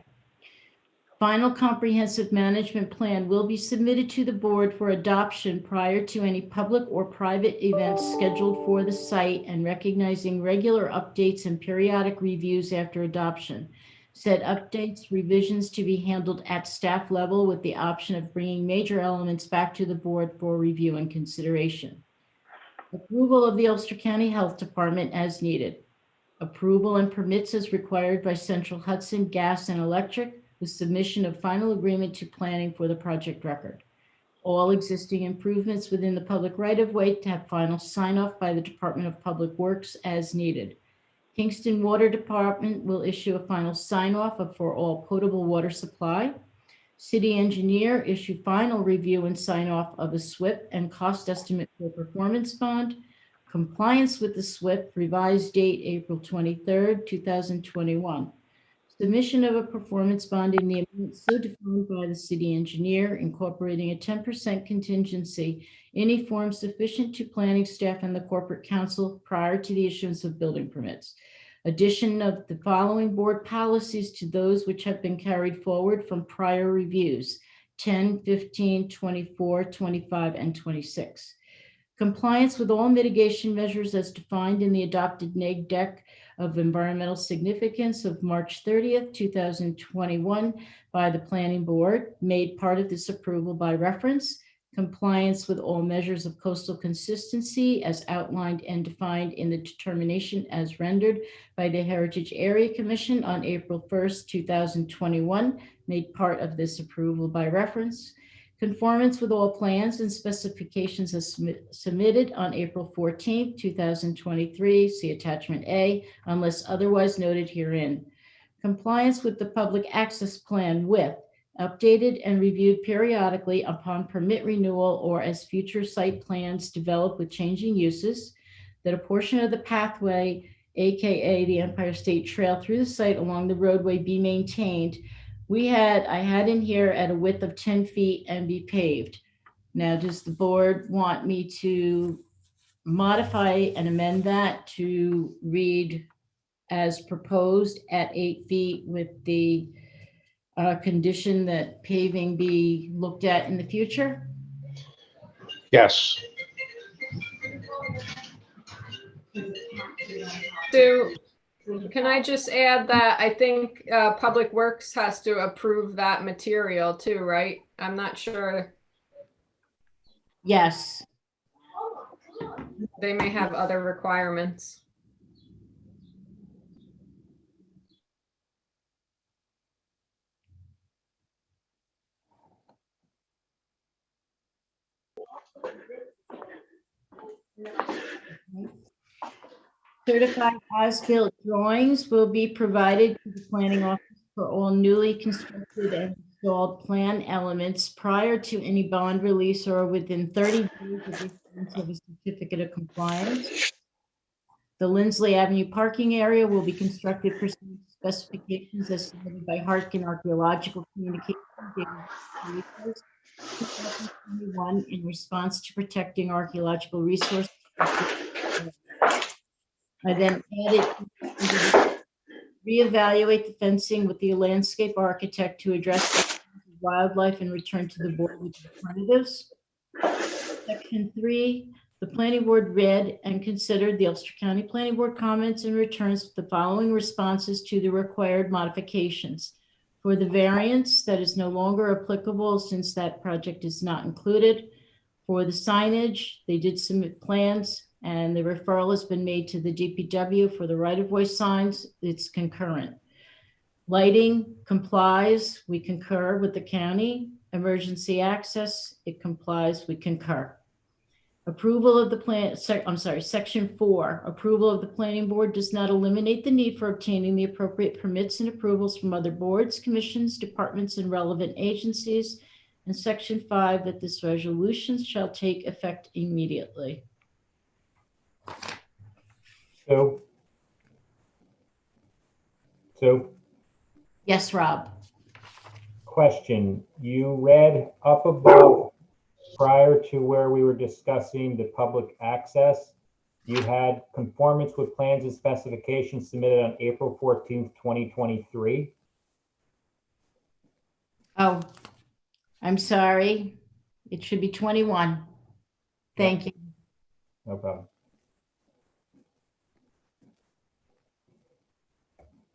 Final comprehensive management plan will be submitted to the board for adoption prior to any public or private events scheduled for the site, and recognizing regular updates and periodic reviews after adoption. Said updates, revisions to be handled at staff level with the option of bringing major elements back to the board for review and consideration. Approval of the Ulster County Health Department as needed. Approval and permits as required by Central Hudson Gas and Electric, with submission of final agreement to planning for the project record. All existing improvements within the public right-of-way to have final sign-off by the Department of Public Works as needed. Kingston Water Department will issue a final sign-off for all potable water supply. City engineer issue final review and sign-off of a SWIP and cost estimate for performance bond. Compliance with the SWIP, revised date April 23rd, 2021. Submission of a performance bond in the amount so defined by the city engineer, incorporating a 10% contingency, any form sufficient to planning staff and the corporate council prior to the issuance of building permits. Addition of the following board policies to those which have been carried forward from prior reviews: 10, 15, 24, 25, and 26. Compliance with all mitigation measures as defined in the adopted neg deck of environmental significance of March 30th, 2021 by the Planning Board, made part of this approval by reference. Compliance with all measures of coastal consistency as outlined and defined in the determination as rendered by the Heritage Area Commission on April 1st, 2021, made part of this approval by reference. Conformance with all plans and specifications as submitted on April 14th, 2023, see attachment A, unless otherwise noted herein. Compliance with the public access plan with updated and reviewed periodically upon permit renewal or as future site plans develop with changing uses, that a portion of the pathway, AKA the Empire State Trail through the site along the roadway, be maintained. I had in here at a width of 10 feet and be paved. Now, does the board want me to modify and amend that to read as proposed at 8 feet with the condition that paving be looked at in the future? Yes. So can I just add that I think Public Works has to approve that material too, right? I'm not sure. Yes. They may have other requirements. Certified as-built drawings will be provided to the planning office for all newly constructed and installed plan elements prior to any bond release or within 30 days of issuance of a certificate of compliance. The Linsley Avenue parking area will be constructed pursuant to specifications as submitted by Hutton Archaeological Communications dated 2021 in response to protecting archaeological resources. I then added reevaluate the fencing with the landscape architect to address wildlife and return to the board with alternatives. Section 3, The planning board read and considered the Ulster County Planning Board comments and returns the following responses to the required modifications. For the variance, that is no longer applicable since that project is not included. For the signage, they did submit plans and the referral has been made to the DPW. For the right-of-way signs, it's concurrent. Lighting complies, we concur with the county. Emergency access, it complies, we concur. Approval of the plan, section 4, approval of the planning board does not eliminate the need for obtaining the appropriate permits and approvals from other boards, commissions, departments, and relevant agencies. And section 5, that this resolution shall take effect immediately. So, Yes, Rob. question, you read up above prior to where we were discussing the public access, you had conformance with plans and specifications submitted on April 14th, 2023. Oh, I'm sorry. It should be 21. Thank you. No problem.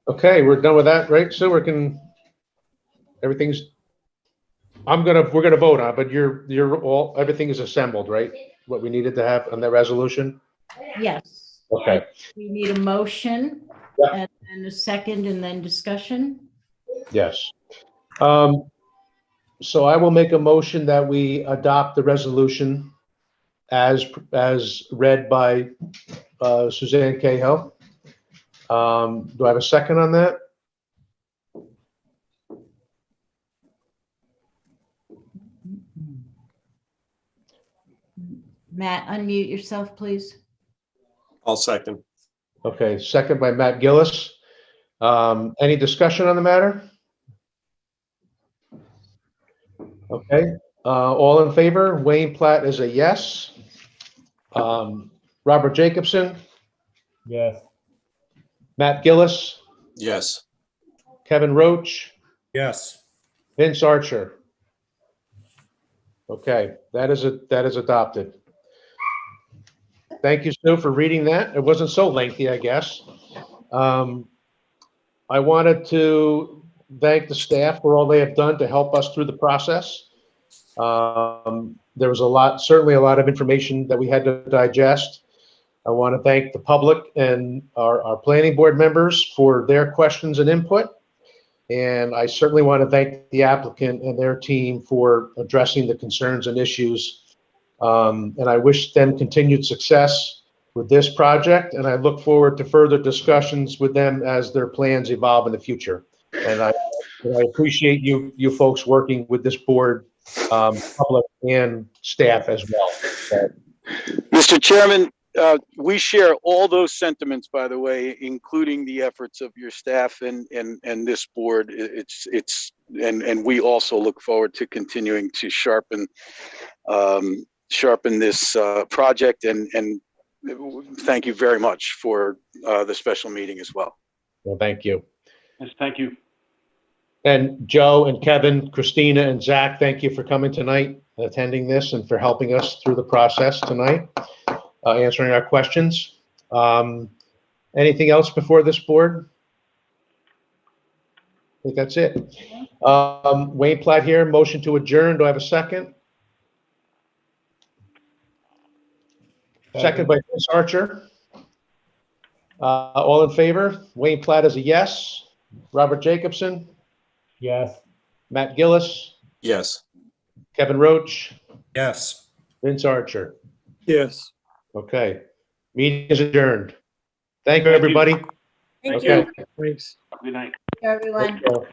Okay, we're done with that, right? So we're gonna vote on, but everything is assembled, right? What we needed to have on that resolution? Yes. Okay. We need a motion Yeah. and a second and then discussion. Yes. So I will make a motion that we adopt the resolution as read by Suzanne Cahill. Do I have a second on that? Matt, unmute yourself, please. I'll second. Okay, second by Matt Gillis. Any discussion on the matter? Okay, all in favor? Wayne Platt is a yes. Robert Jacobson, Yes. Matt Gillis, Yes. Kevin Roach, Yes. Vince Archer. Okay, that is adopted. Thank you, Sue, for reading that. It wasn't so lengthy, I guess. I wanted to thank the staff for all they have done to help us through the process. There was certainly a lot of information that we had to digest. I want to thank the public and our planning board members for their questions and input. And I certainly want to thank the applicant and their team for addressing the concerns and issues. And I wish them continued success with this project. And I look forward to further discussions with them as their plans evolve in the future. And I appreciate you folks working with this board, public and staff as well. So, Mr. Chairman, we share all those sentiments, by the way, including the efforts of your staff and this board. And we also look forward to continuing to sharpen this project. And thank you very much for the special meeting as well. well, thank you. Yes, thank you. And Joe and Kevin, Christina and Zach, thank you for coming tonight, attending this, and for helping us through the process tonight, answering our questions. Anything else before this board? I think that's it. Wayne Platt here, motion to adjourn. Do I have a second? Second by Chris Archer. All in favor? Wayne Platt is a yes. Robert Jacobson? Yes. Matt Gillis? Yes. Kevin Roach? Yes. Vince Archer? Yes. Okay. Meeting is adjourned. Thank you, everybody. Thank Okay. you. Thanks. Good night. Everyone. Take care.